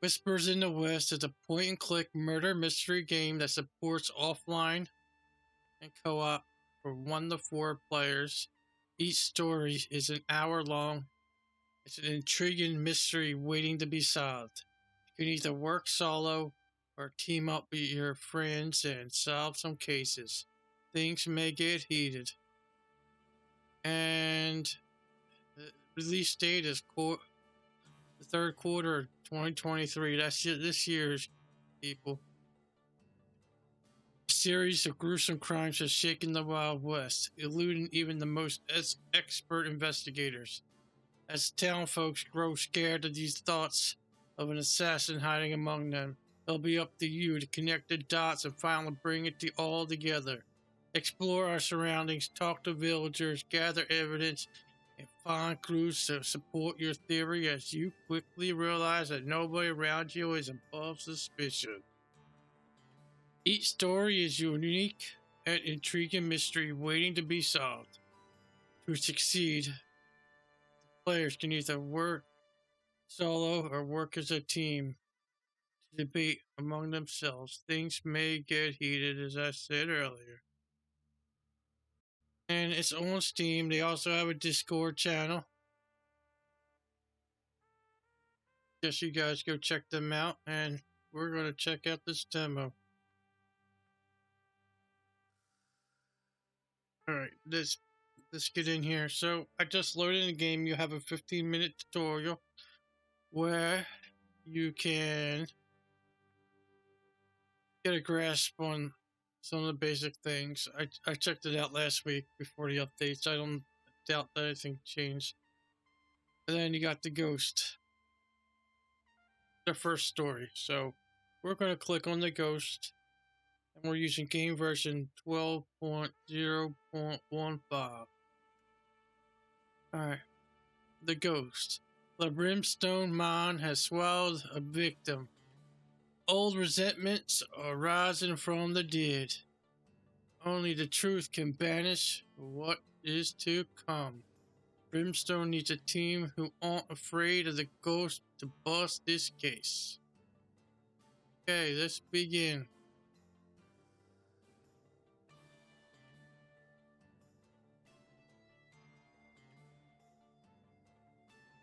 Whispers in the West is a point and click murder mystery game that supports offline and co op for 1 to 4 players. Each story is an hour long. It's an intriguing mystery waiting to be solved. You can either work solo or team up with your friends and solve some cases. Things may get heated. And the release date is the third quarter of 2023. That's this year's, people. A series of gruesome crimes has shaken the Wild West, eluding even the most expert investigators. As town folks grow scared of these thoughts of an assassin hiding among them, it'll be up to you to connect the dots and finally bring it all together. Explore our surroundings, talk to villagers, gather evidence, and find clues to support your theory as you quickly realize that nobody around you is above suspicion. Each story is unique and intriguing mystery waiting to be solved. To succeed, players can either work solo or work as a team to debate among themselves. Things may get heated, as I said earlier. And it's on Steam. They also have a Discord channel. Guess you guys go check them out, and we're going to check out this demo. Alright, let's get in here. So, I just loaded the game. You have a 15-minute tutorial where you can get a grasp on some of the basic things. I checked it out last week before the updates. I don't doubt that anything changed. And then you got the ghost. The first story. So we're going to click on the ghost. And we're using game version 12.0.15. Alright. The ghost. The brimstone mine has swallowed a victim. Old resentments are rising from the dead. Only the truth can banish what is to come. Brimstone needs a team who aren't afraid of the ghost to bust this case. Okay, let's begin.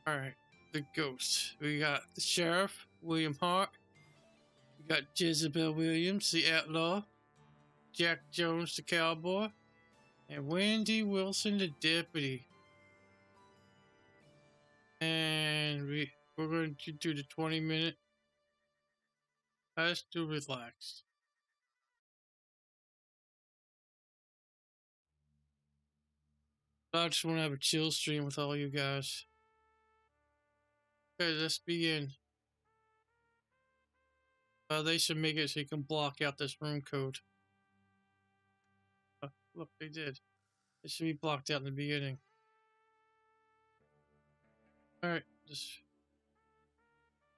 Alright, the ghost. We got the sheriff, William Hart. We got Jezebel Williams, the outlaw. Jack Jones, the cowboy. And Wendy Wilson, the deputy. And we're going to do the 20-minute. Let's do relaxed. I just want to have a chill stream with all you guys. Okay, let's begin. They should make it so you can block out this room code. Look, they did. It should be blocked out in the beginning. Alright, just...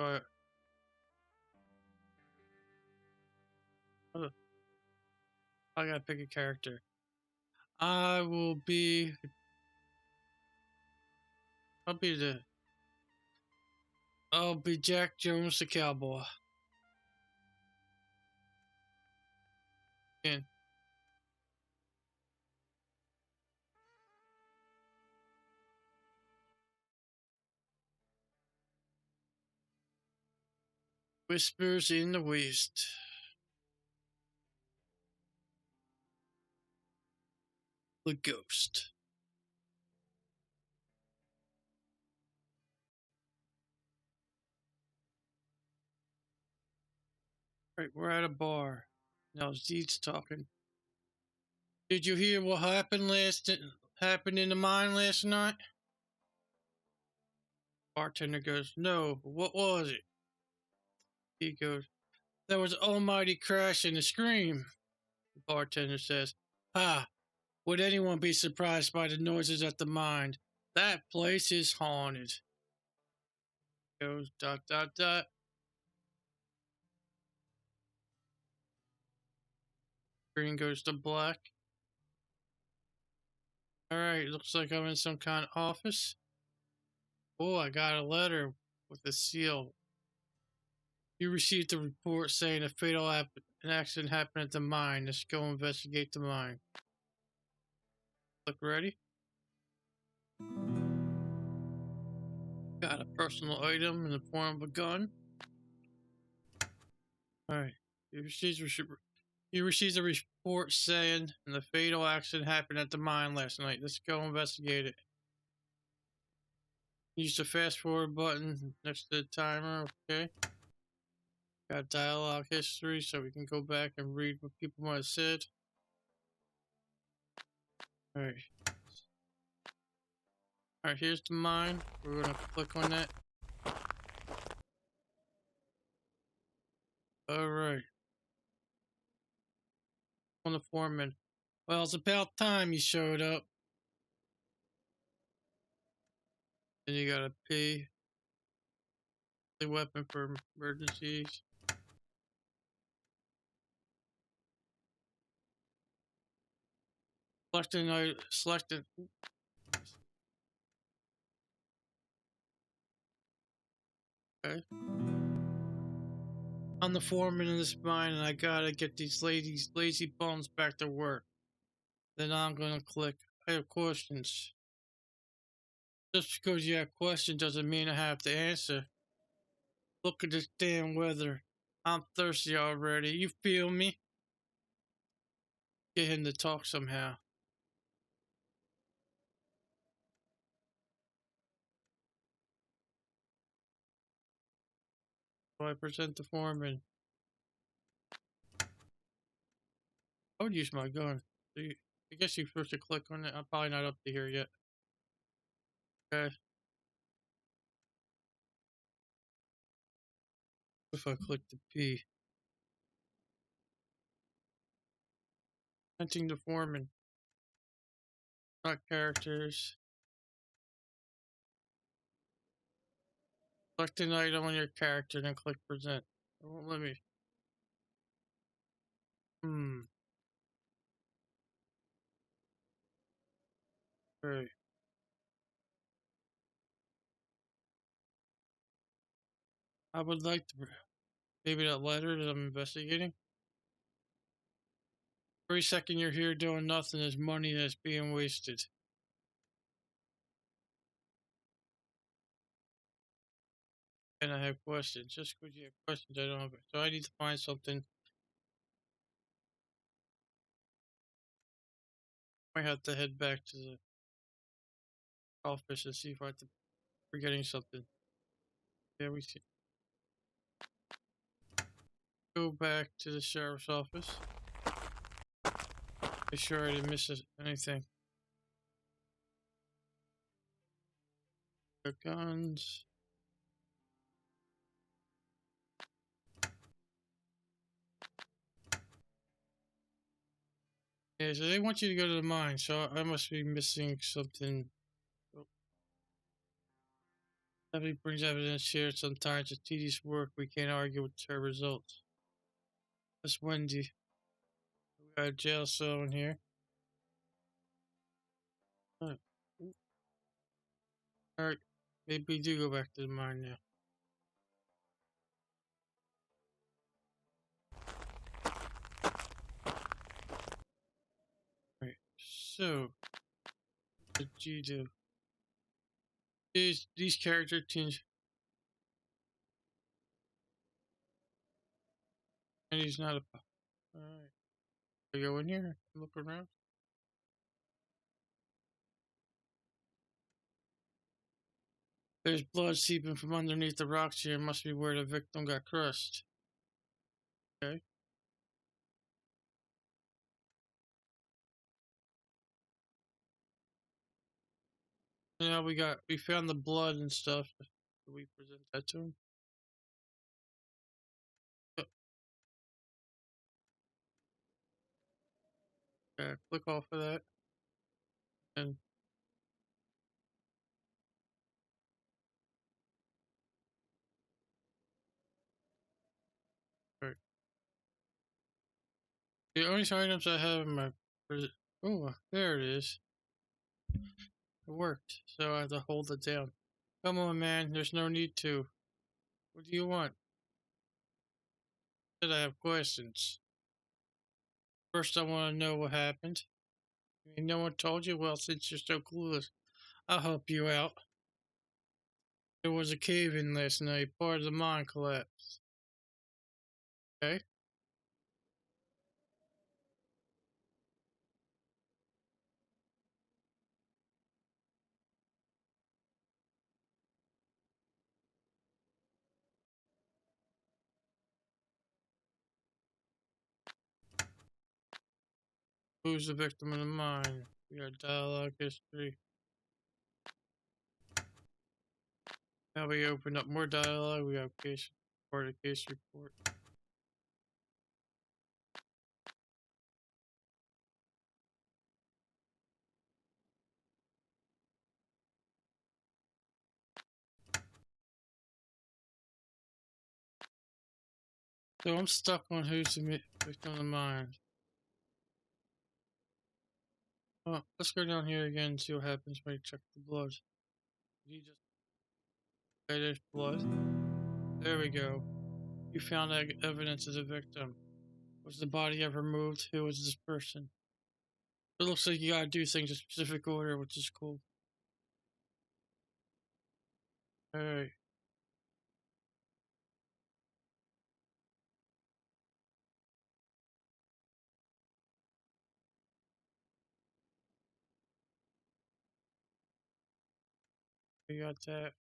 Alright. I gotta pick a character. I'll be Jack Jones, the cowboy. And Whispers in the West. The ghost. Right, we're at a bar. Now Zeed's talking. Did you hear what happened in the mine last night? Bartender goes, no, what was it? He goes, there was an almighty crash and a scream. The bartender says, ha, would anyone be surprised by the noises at the mine? That place is haunted. Goes, ... Green goes to black. Alright, looks like I'm in some kind of office. Oh, I got a letter with a seal. You received a report saying an accident happened at the mine. Let's go investigate the mine. Look ready? Got a personal item in the form of a gun. Alright. You received a report saying the fatal accident happened at the mine last night. Let's go investigate it. Use the fast forward button next to the timer. Okay. Got dialogue history so we can go back and read what people might have said. Alright. Alright, here's the mine. We're gonna click on that. Alright. On the foreman. Well, it's about time you showed up. And you gotta pay the weapon for emergencies. Selected. Okay. I'm the foreman in this mine and I gotta get these lazy bums back to work. Then I'm gonna click. I have questions. Just because you have questions doesn't mean I have to answer. Look at this damn weather. I'm thirsty already. You feel me? Get him to talk somehow. So I present the foreman. I would use my gun. I guess you're supposed to click on it. I'm probably not up to here yet. Okay. If I click the P. Presenting the foreman. Not characters. Select an item on your character, then click present. It won't let me. Right. I would like to. Maybe that letter that I'm investigating. Every second you're here doing nothing is money that's being wasted. And I have questions. Just because you have questions, I don't have it. So I need to find something. I have to head back to the office and see if I'm forgetting something. Yeah, we see. Go back to the sheriff's office. Make sure I didn't miss anything. The guns. Yeah, so they want you to go to the mine, so I must be missing something. Somebody brings evidence here. Sometimes it's tedious work. We can't argue with her results. That's Wendy. We got a jail cell in here. Alright. Maybe we do go back to the mine now. Right. So, what did you do? These character teams. And he's not a. Alright. I go in here and look around. There's blood seeping from underneath the rocks here. Must be where the victim got crushed. Okay. Now we found the blood and stuff. Did we present that to him? Okay, click off of that. And right. The only items I have in my oh, there it is. It worked. So I have to hold it down. Come on, man. There's no need to. What do you want? Said I have questions. First, I want to know what happened. I mean, no one told you? Well, since you're so clueless, I'll help you out. There was a cave in last night. Part of the mine collapsed. Okay? Who's the victim of the mine? We got dialogue history. Now we open up more dialogue. We got case part of case report. So I'm stuck on who's the victim of the mine. Oh, let's go down here again and see what happens when you check the blood. You just okay, there's blood. There we go. You found evidence of the victim. Was the body ever moved? Who was this person? It looks like you gotta do things in specific order, which is cool. Alright. We got that.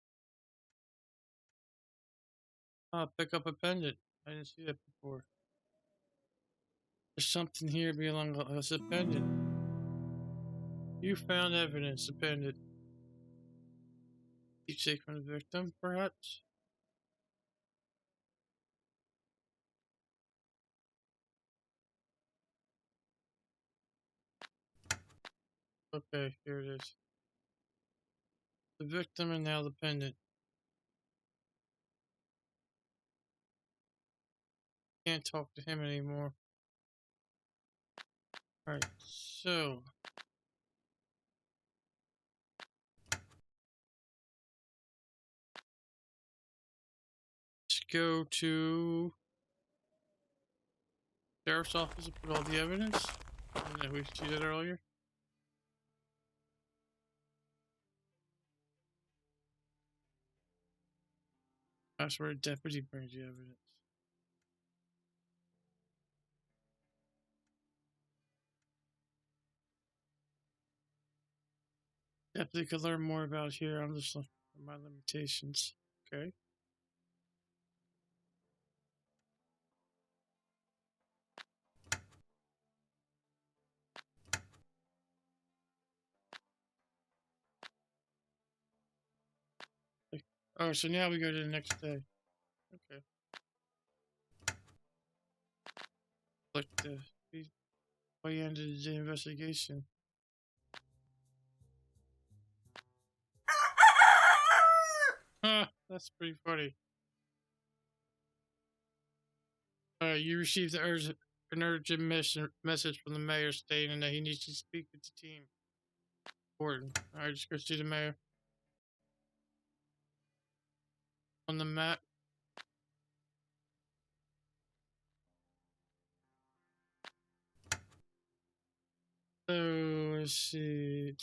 Pick up a pendant. I didn't see that before. There's something here belonging as a pendant. You found evidence, a pendant. Keepsake from the victim, perhaps? Okay, here it is. The victim and now the pendant. Can't talk to him anymore. Alright, so let's go to sheriff's office and put all the evidence. And we see that earlier. That's where a deputy brings the evidence. Deputy could learn more about here. I'm just looking for my limitations. Okay. Oh, so now we go to the next day. Okay. Like the we ended the investigation. Huh, that's pretty funny. You received an urgent message from the mayor stating that he needs to speak with the team. Important. Alright, just go see the mayor. On the map. So, let's see.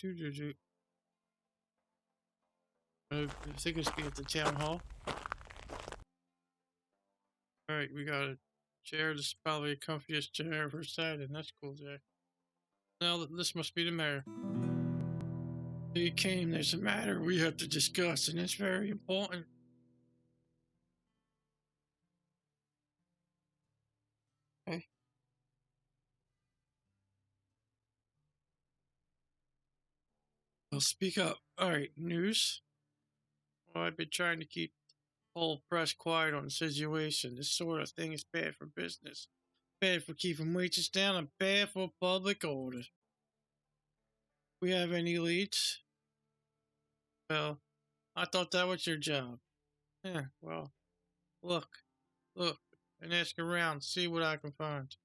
I think it's be at the town hall. Alright, we got a chair. This is probably the comfiest chair I've ever sat in. That's cool, Jack. Now, this must be the mayor. He came. There's a matter we have to discuss, and it's very important. Okay. Well, speak up. Alright, news? Well, I've been trying to keep the whole press quiet on the situation. This sort of thing is bad for business, bad for keeping wages down, and bad for public order. We have any leads? Well, I thought that was your job. Yeah, well, look, look, and ask around, see what I can find.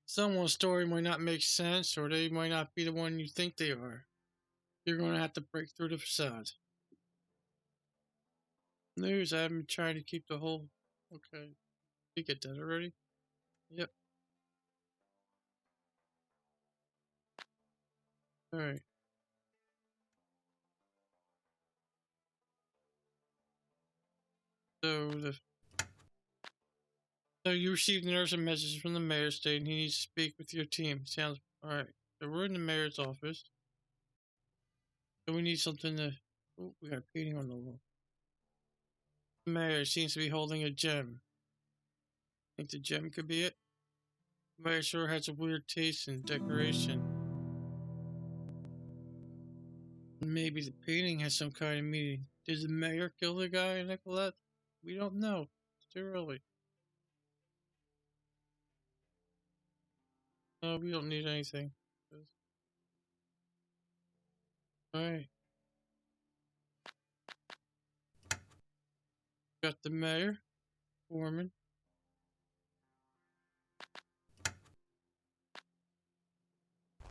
Someone's story might not make sense, or they might not be the one you think they are. You're going to have to break through the facade. News. I've been trying to keep the whole. Okay. You get that already? Yep. Alright. So, you received an urgent message from the mayor stating he needs to speak with your team. Sounds alright. So we're in the mayor's office. So we need something to. Oh, we got a painting on the wall. The mayor seems to be holding a gem. Think the gem could be it? The mayor sure has a weird taste in decoration. Maybe the painting has some kind of meaning. Did the mayor kill the guy, Nicolette? We don't know. It's too early. No, we don't need anything. Alright. Got the mayor, foreman.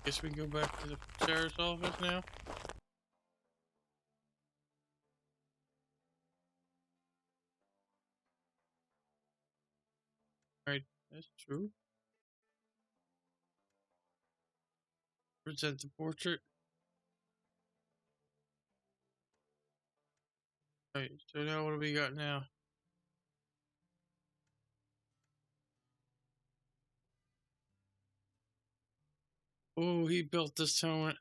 Guess we can go back to the sheriff's office now. Alright, that's true. Present the portrait. Alright, so now what do we got now? Oh, he built this town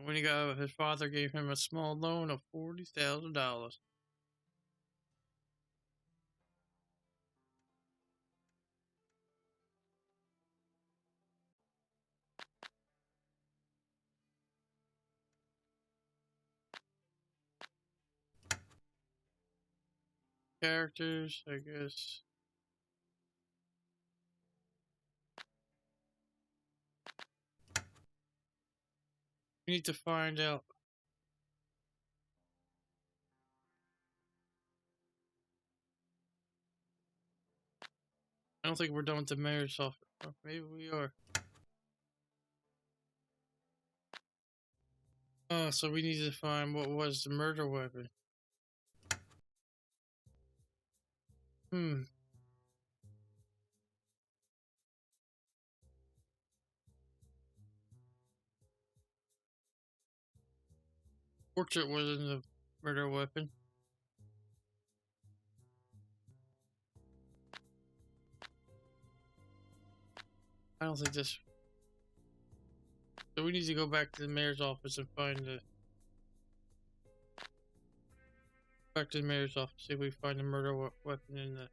when he got his father gave him a small loan of $40,000. Characters, I guess. We need to find out. I don't think we're done with the mayor's office. Oh, maybe we are. Oh, so we need to find what was the murder weapon. Hmm. Portrait wasn't the murder weapon. I don't think this. So we need to go back to the mayor's office and find the. Back to the mayor's office, see if we find the murder weapon in the.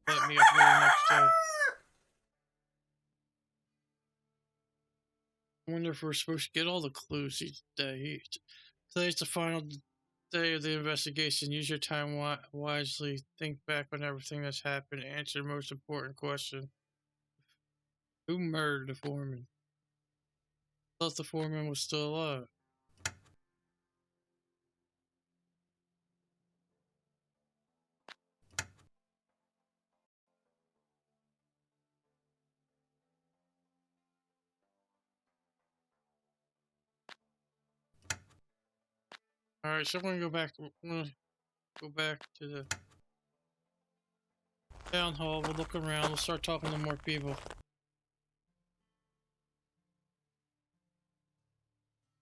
Let me up there next time. I wonder if we're supposed to get all the clues each day. Today's the final day of the investigation. Use your time wisely. Think back on everything that's happened. Answer the most important question. Who murdered the foreman? I thought the foreman was still alive. Alright, so we're gonna go back to the town hall. We'll look around. We'll start talking to more people.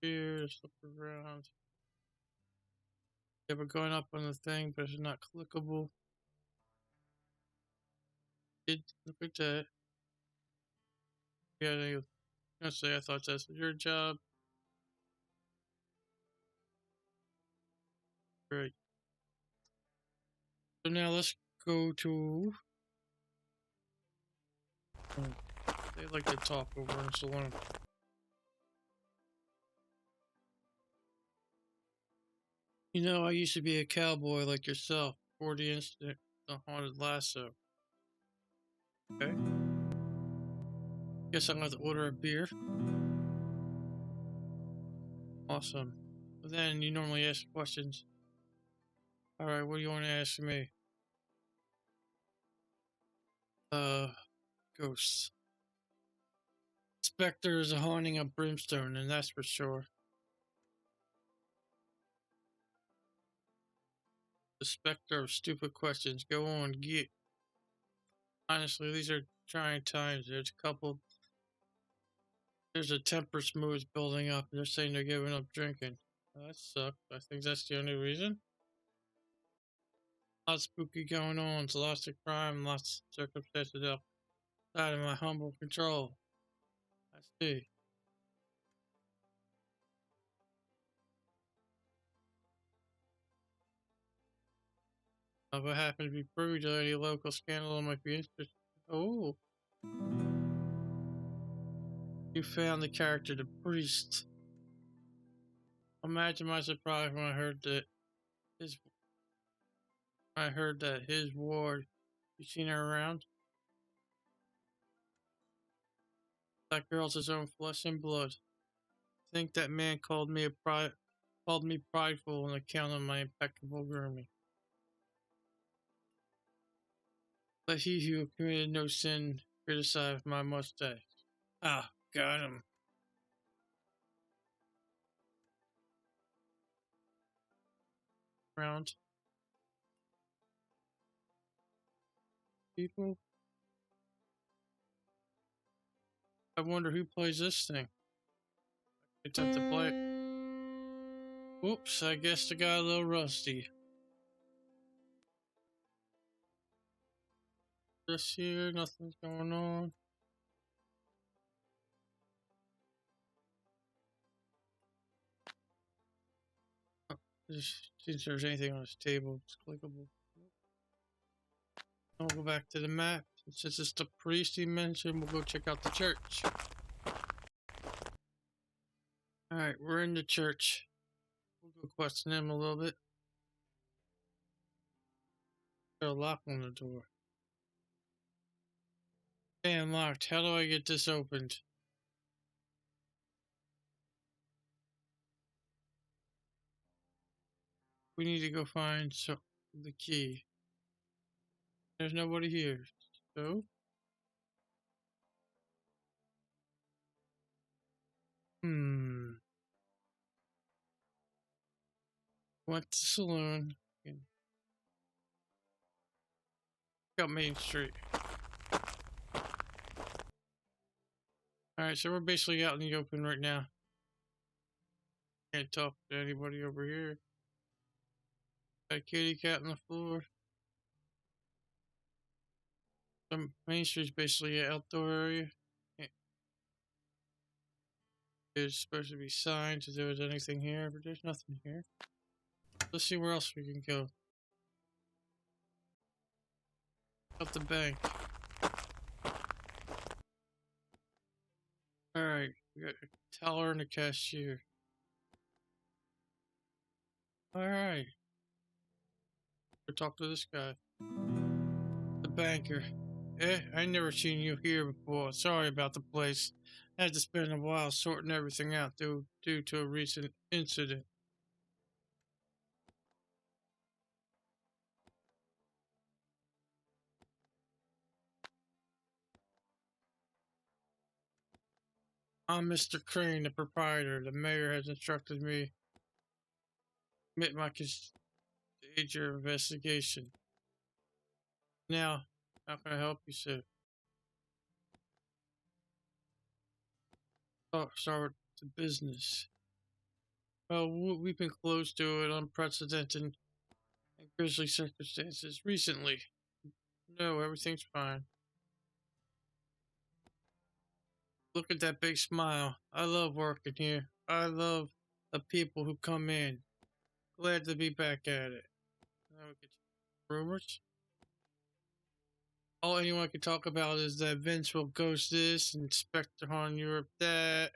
Here, let's look around. Yeah, we're going up on the thing, but it's not clickable. Did look at that. Yeah, I thought that's your job. Great. So now let's go to. They like to talk over in the saloon. You know, I used to be a cowboy like yourself before the incident, the haunted lasso. Okay. Guess I'm gonna have to order a beer. Awesome. But then you normally ask questions. Alright, what do you want to ask me? Uh, ghosts. Spectre is a haunting of brimstone, and that's for sure. The specter of stupid questions. Go on, get. Honestly, these are trying times. There's a temper smooth building up, and they're saying they're giving up drinking. That sucks. I think that's the only reason. Lots spooky going on. It's lots of crime, lots of circumstances outside of my humble control. I see. If I happen to be privy to any local scandal, I might be interested. Oh, you found the character, the priest. Imagine my surprise when his I heard that his ward. You seen her around? That girl's his own flesh and blood. I think that man called me prideful on account of my impeccable grooming. But he who committed no sin criticized my mustache. Ah, got him. Round people. I wonder who plays this thing. Attempt to play it. Whoops, I guess I got a little rusty. This here, nothing's going on. Just see if there's anything on this table. It's clickable. I'll go back to the map. Since it's the priest he mentioned, we'll go check out the church. Alright, we're in the church. We'll go question him a little bit. Got a lock on the door. Damn, locked. How do I get this opened? We need to go find the key. There's nobody here. So? Went to saloon. Got Main Street. Alright, so we're basically out in the open right now. Can't talk to anybody over here. Got a kitty cat on the floor. Main Street's basically an outdoor area. There's supposed to be signs if there was anything here, but there's nothing here. Let's see where else we can go. Up the bank. Alright, we got a teller and a cashier. Alright. Go talk to this guy. The banker. I never seen you here before. Sorry about the place. I had to spend a while sorting everything out due to a recent incident. I'm Mr. Crane, the proprietor. The mayor has instructed me to commit my stage your investigation. Now, how can I help you, sir? Start the business. Well, we've been close to an unprecedented and grisly circumstances recently. No, everything's fine. Look at that big smile. I love working here. I love the people who come in. Glad to be back at it. Now we get rumors. All anyone can talk about is that Vince will ghost this and Spectre on Europe that.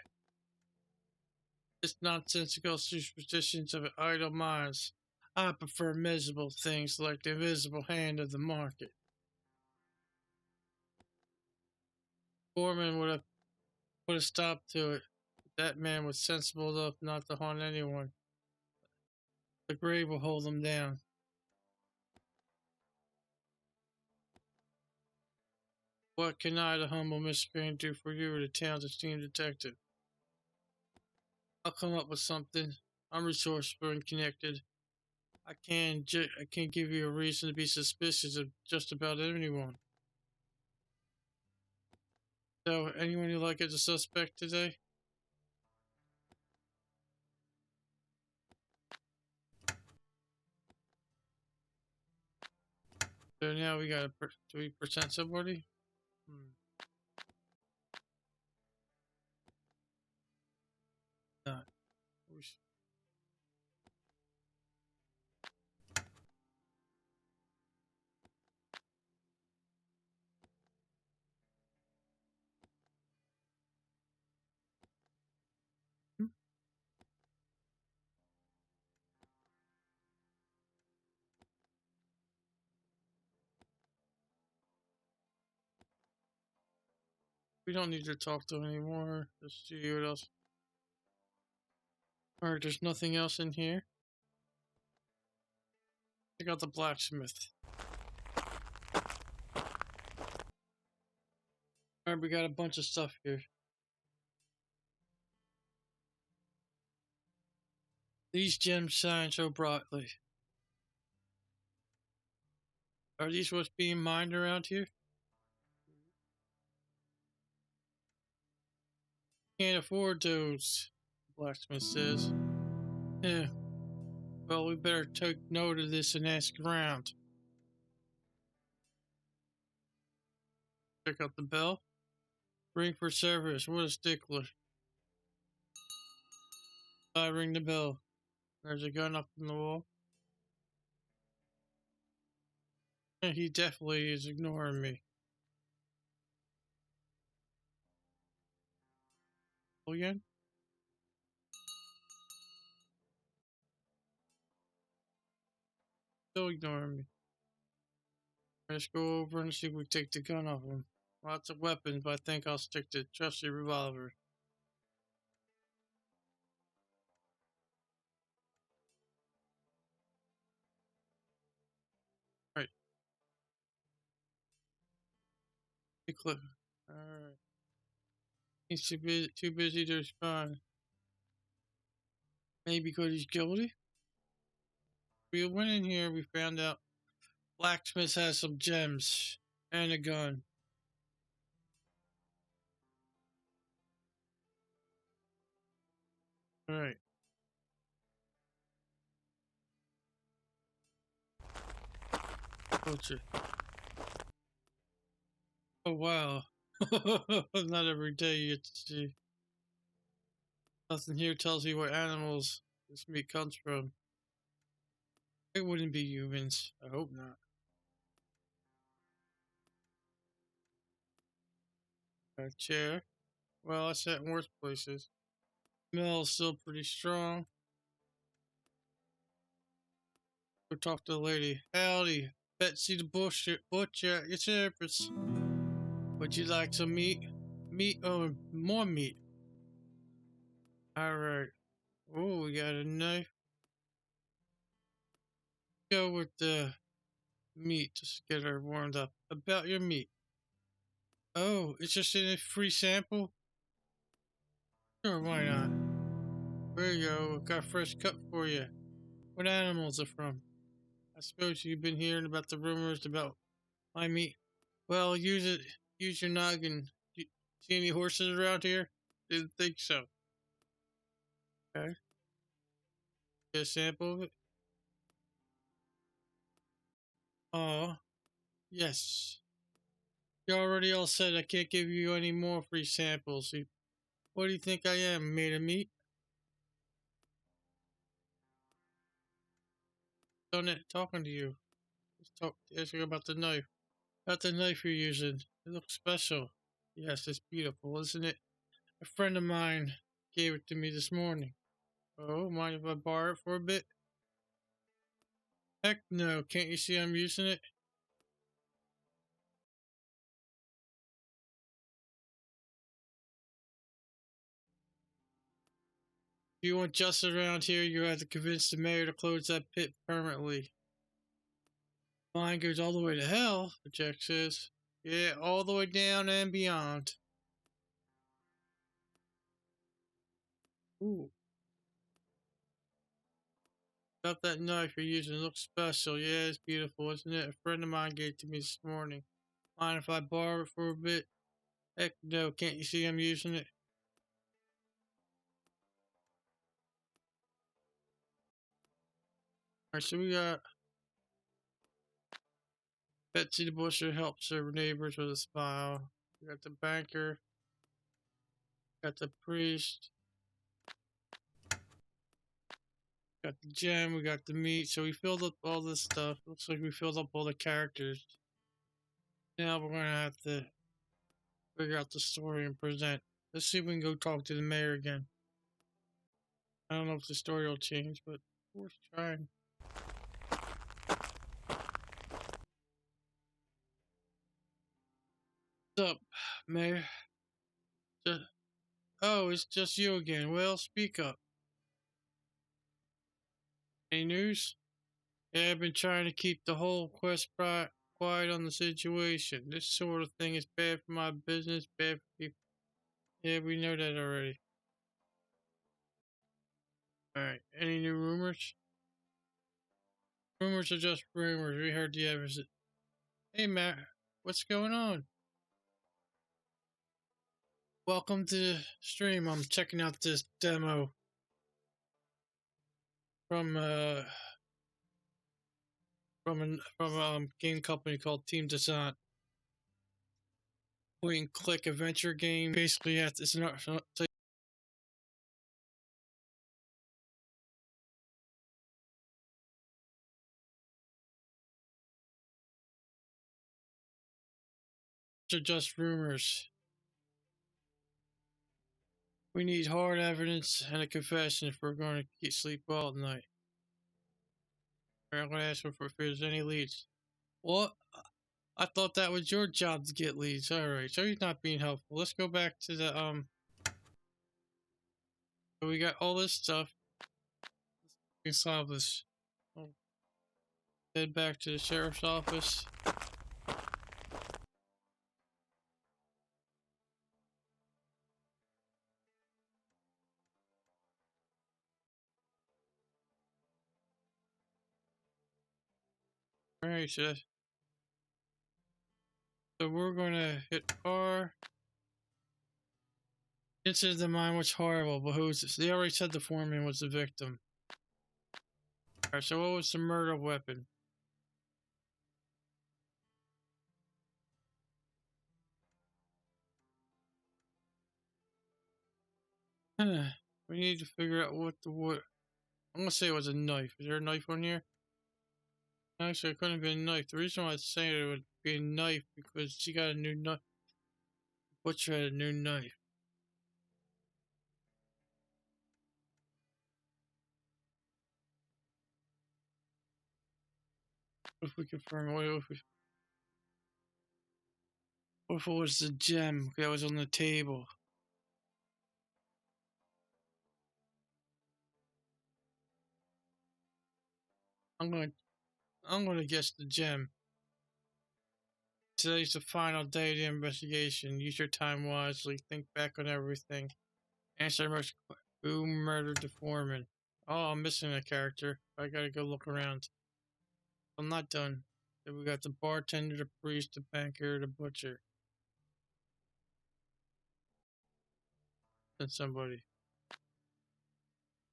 It's nonsensical superstitions of idle minds. I prefer miserable things like the invisible hand of the market. Foreman would have put a stop to it. That man was sensible enough not to haunt anyone. The grave will hold him down. What can I, the humble miscreant, do for you, the town's esteemed detective? I'll come up with something. I'm resourceful and connected. I can't give you a reason to be suspicious of just about anyone. So, anyone you like as a suspect today? So now we got to 3% somebody? Hmm. Not. We don't need to talk to him anymore. Let's see what else. Alright, there's nothing else in here. I got the blacksmith. Alright, we got a bunch of stuff here. These gems shine so brightly. Are these what's being mined around here? Can't afford those, the blacksmith says. Yeah. Well, we better take note of this and ask around. Check out the bell. Ring for service. What a stickler. I ring the bell. There's a gun up in the wall. He definitely is ignoring me. Again? Still ignoring me. Let's go over and see if we take the gun off him. Lots of weapons, but I think I'll stick to trusty revolver. Right. Be clear. Alright. He's too busy to respond. Maybe because he's guilty? We went in here, we found out blacksmith has some gems and a gun. Alright. Butcher. Oh wow. Not every day you get to see. Nothing here tells you what animals this meat comes from. It wouldn't be humans. I hope not. A chair. Well, I sat in worse places. Smell is still pretty strong. Go talk to the lady. Howdy, Betsy the butcher at your service. Would you like some meat? Meat? Oh, more meat. Alright. Oh, we got a knife. Go with the meat just to get her warmed up. About your meat. Oh, it's just in a free sample? Sure, why not? There you go. Got a fresh cut for you. What animals are from? I suppose you've been hearing about the rumors about my meat. Well, use it. Use your noggin. See any horses around here? Didn't think so. Okay. Get a sample of it. Oh, yes. You're already all set. I can't give you any more free samples. What do you think I am, made of meat? Done it talking to you. Let's ask you about the knife. About the knife you're using. It looks special. Yes, it's beautiful, isn't it? A friend of mine gave it to me this morning. Oh, mind if I borrow it for a bit? Heck no, can't you see I'm using it? If you want justice around here, you have to convince the mayor to close that pit permanently. Mine goes all the way to hell, Jack says. Yeah, all the way down and beyond. Ooh, got that knife you're using. It looks special. Yeah, it's beautiful, isn't it? A friend of mine gave it to me this morning. Mind if I borrow it for a bit? Heck no, can't you see I'm using it? Alright, so we got Betsy the Butcher helps her neighbors with a smile. We got the banker, got the priest, got the gem, we got the meat. So we filled up all this stuff. Looks like we filled up all the characters. Now we're gonna have to figure out the story and present. Let's see if we can go talk to the mayor again. I don't know if the story will change, but worth trying. What's up, mayor? Just, oh, it's just you again. Well, speak up. Any news? Yeah, I've been trying to keep the whole quest quiet on the situation. This sort of thing is bad for my business, bad for people. Yeah, we know that already. Alright, any new rumors? Rumors are just rumors. We heard the evidence. Hey, Matt, what's going on? Welcome to the stream. I'm checking out this demo from a game company called Team Descent. Point and click adventure game. Basically, it's not are just rumors. We need hard evidence and a confession if we're going to sleep well at night. I'm going to ask him if there's any leads. What? I thought that was your job to get leads. Alright, so he's not being helpful. Let's go back to the, so we got all this stuff. We can solve this. I'll head back to the sheriff's office. Alright, so we're gonna hit R. Incident of mine was horrible, but who's this? They already said the foreman was the victim. Alright, so what was the murder weapon? We need to figure out what. I'm gonna say it was a knife. Is there a knife on here? Actually, it couldn't have been a knife. The reason why I was saying it would be a knife because she got a new knife. Butcher had a new knife. If we confirm, what if it was the gem that was on the table? I'm gonna, I'm gonna guess the gem. Today's the final day of the investigation. Use your time wisely. Think back on everything. Answer most. Who murdered the foreman? Oh, I'm missing a character. I gotta go look around. I'm not done. Then we got the bartender, the priest, the banker, the butcher. And somebody.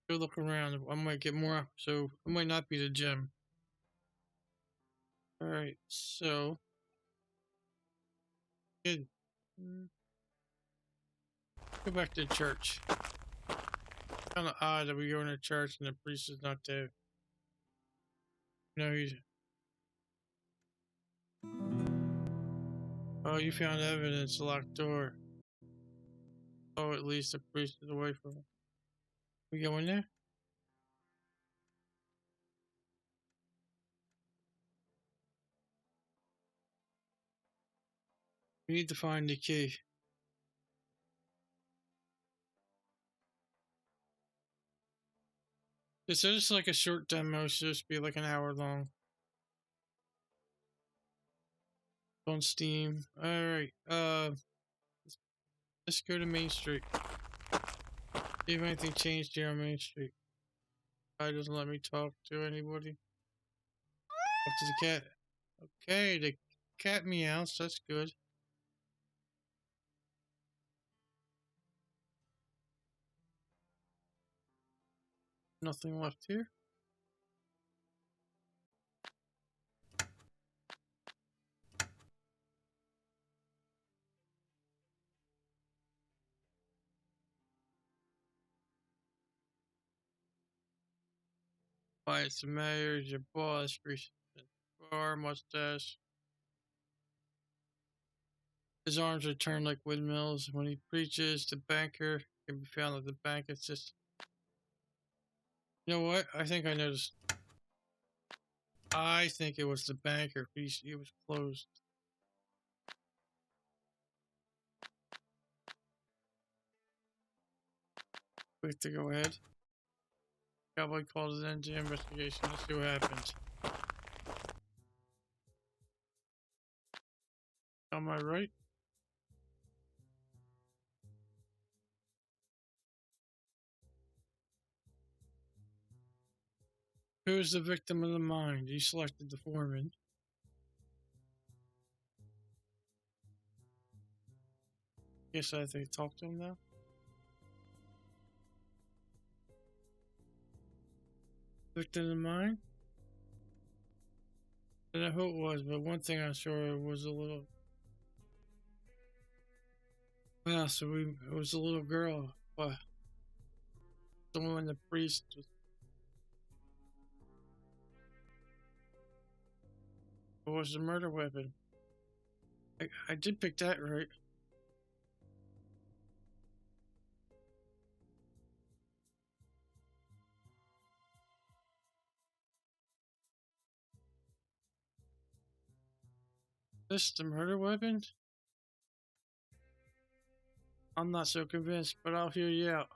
Go look around. I might get more. So it might not be the gem. Alright, so. Good. Go back to church. Kind of odd that we go into church and the priest is not there. No, he's. Oh, you found evidence. Locked door. Oh, at least the priest is away from it. We go in there? We need to find the key. This is like a short demo, so just be like an hour long. On Steam. Alright, let's go to Main Street. See if anything changed here on Main Street. Guy doesn't let me talk to anybody. Talk to the cat. Okay, the cat meows, that's good. Nothing left here. Why it's the mayor, your boss, greasy bar, mustache. His arms are turned like windmills. When he preaches, the banker can be found at the bank. It's just. You know what? I think I noticed. I think it was the banker. He was closed. We have to go ahead. Cowboy called it into investigation. Let's see what happens. Am I right? Who is the victim of the mind? You selected the foreman. Guess I have to talk to him now. Victim of the mind? I don't know who it was, but one thing I'm sure it was a little. Well, so it was a little girl. But someone when the priest was. What was the murder weapon? I did pick that right. This the murder weapon? I'm not so convinced, but I'll hear you out.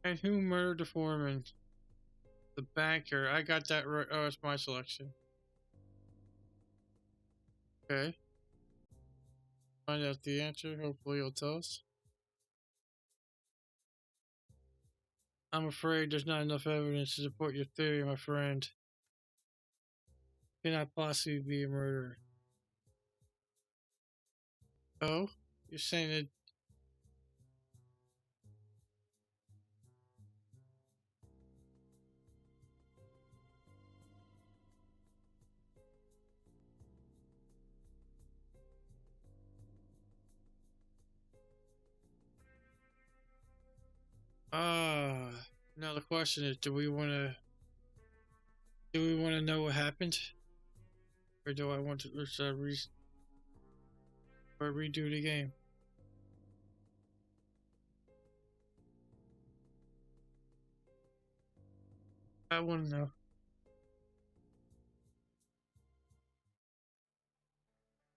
And who murdered the foreman? The banker. I got that right. Oh, it's my selection. Okay. Find out the answer. Hopefully he'll tell us. I'm afraid there's not enough evidence to support your theory, my friend. Cannot possibly be a murderer. Oh? You're saying that. Now the question is, do we want to know what happened? Or do I want to redo the game? I want to know.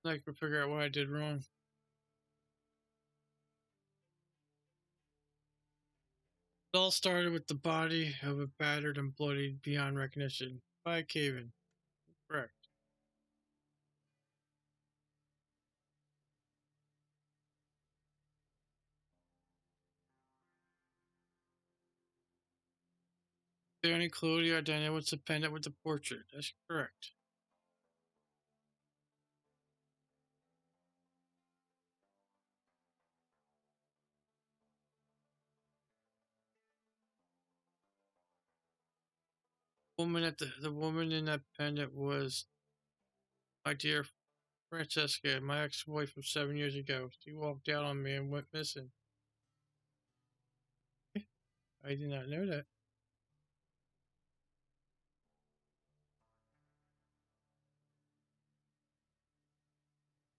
I'd like to figure out what I did wrong. It all started with the body of a battered and bloodied beyond recognition by a cave-in. Correct. Is there any clue to your identity? What's the pendant with the portrait? That's correct. The woman in that pendant was my dear Francesca, my ex-wife of 7 years ago. She walked out on me and went missing. I did not know that.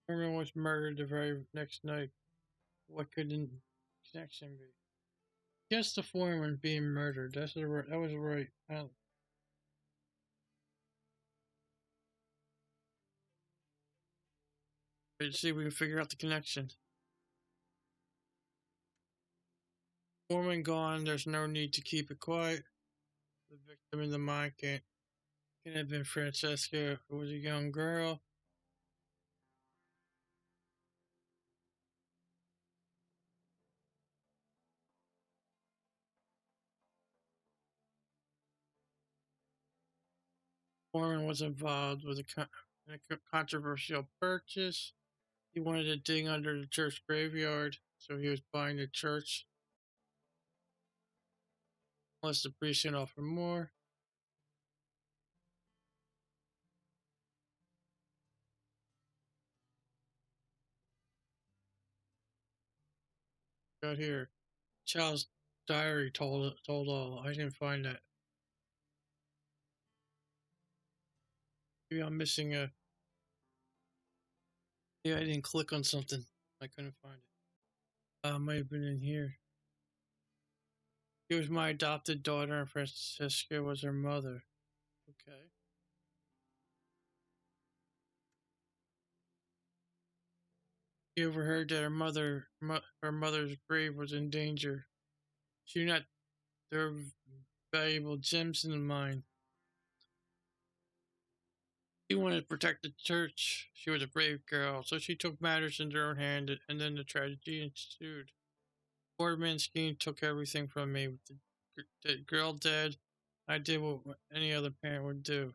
Foreman was murdered the very next night. What could the connection be? Guess the foreman being murdered. That was right. Let's see if we can figure out the connection. Foreman gone, there's no need to keep it quiet. The victim in the mine can have been Francesca, who was a young girl. Foreman was involved with in a controversial purchase. He wanted to dig under the church graveyard, so he was buying the church unless the priest can offer more. Got here. Child's diary told all. I didn't find that. Maybe I'm missing a. Yeah, I didn't click on something. I couldn't find it. Might have been in here. She was my adopted daughter, and Francesca was her mother. Okay. She overheard that her mother's grave was in danger. She knew that there were valuable gems in the mine. She wanted to protect the church. She was a brave girl, so she took matters into her own hand, and then the tragedy ensued. Foreman's scheme took everything from me. With the girl dead, I did what any other parent would do.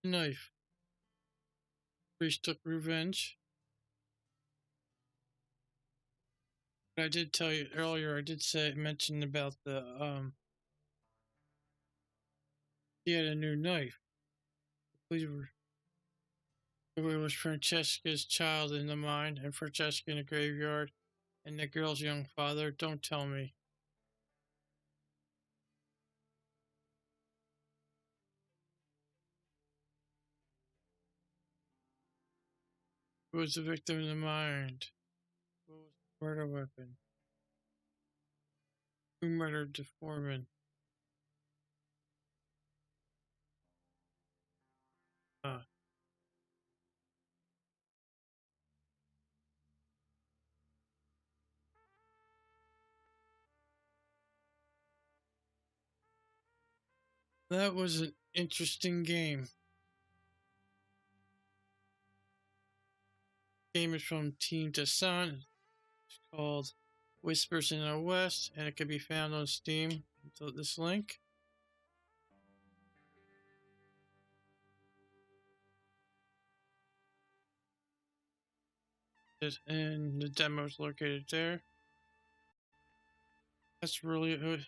Knife. Priest took revenge. But I did tell you earlier. I did mention about the He had a new knife. It was Francesca's child in the mine, and Francesca in the graveyard, and the girl's young father. Don't tell me. Who was the victim in the mine? What was the murder weapon? Who murdered the foreman? Uh, that was an interesting game. Game is from Team to Sun. It's called Whispers in the West, and it can be found on Steam. So this link. And the demo is located there. That's really good.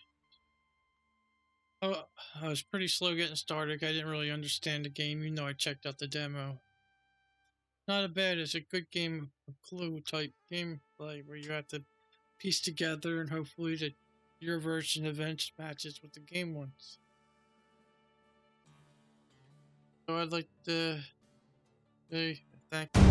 Oh, I was pretty slow getting started. I didn't really understand the game, even though I checked out the demo. Not a bad. It's a good game of Clue type gameplay where you have to piece together and hopefully that your version of events matches what the game wants. So I'd like to say thank you.